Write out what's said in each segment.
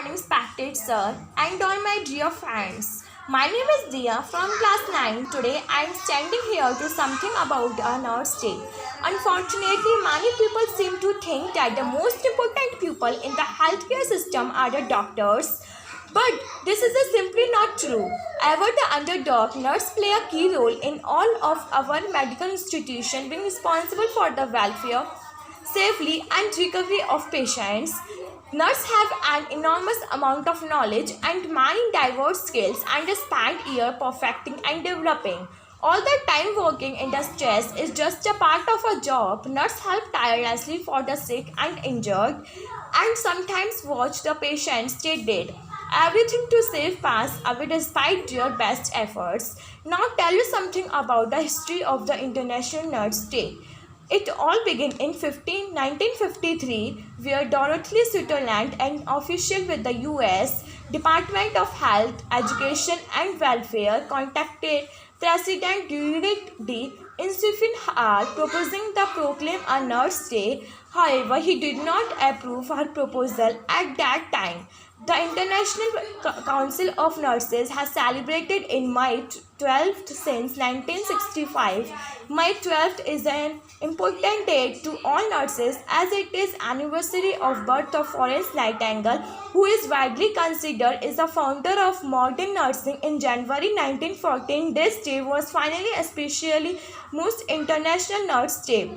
morning, respected sir, and all my dear friends. My name is Dia from class 9. Today I am standing here to something about a nurse day. Unfortunately, many people seem to think that the most important people in the healthcare system are the doctors. But this is simply not true. Ever the underdog, nurse play a key role in all of our medical institutions, being responsible for the welfare, safely, and recovery of patients. Nurses have an enormous amount of knowledge and many diverse skills and spend years perfecting and developing. All the time working in the stress is just a part of a job. Nurses help tirelessly for the sick and injured and sometimes watch the patient stay dead. Everything to save pass away despite their best efforts. Now tell you something about the history of the International Nurse Day. It all began in 1953, where Dorothy Switzerland, an official with the U.S. Department of Health, Education and Welfare, contacted President Dwight D. Eisenhower proposing to proclaim a Nurse Day. However, he did not approve her proposal at that time. The International Council of Nurses has celebrated in May 12th since 1965. May 12th is an important date to all nurses as it is anniversary of birth of Florence Nightingale, who is widely considered as the founder of modern nursing in January 1914. This day was finally especially most International Nurse Day.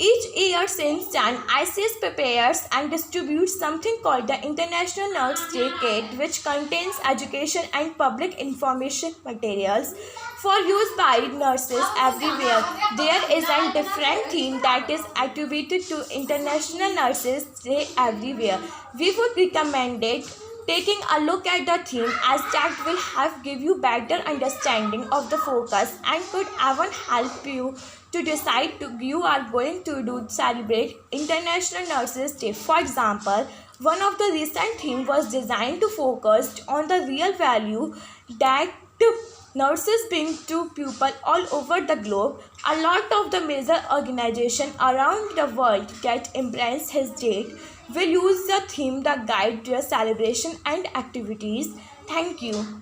Each year since then, ICS prepares and distributes something called the International Nurse Day Kit, which contains education and public information materials for use by nurses everywhere. There is a different theme that is attributed to International Nurses Day everywhere. We would recommend it taking a look at the theme as that will help give you better understanding of the focus and could even help you to decide you are going to celebrate International Nurses Day. For example, one of the recent themes was designed to focus on the real value that nurses bring to people all over the globe. A lot of the major organizations around the world that embrace his date will use the theme to guide their celebration and activities. Thank you.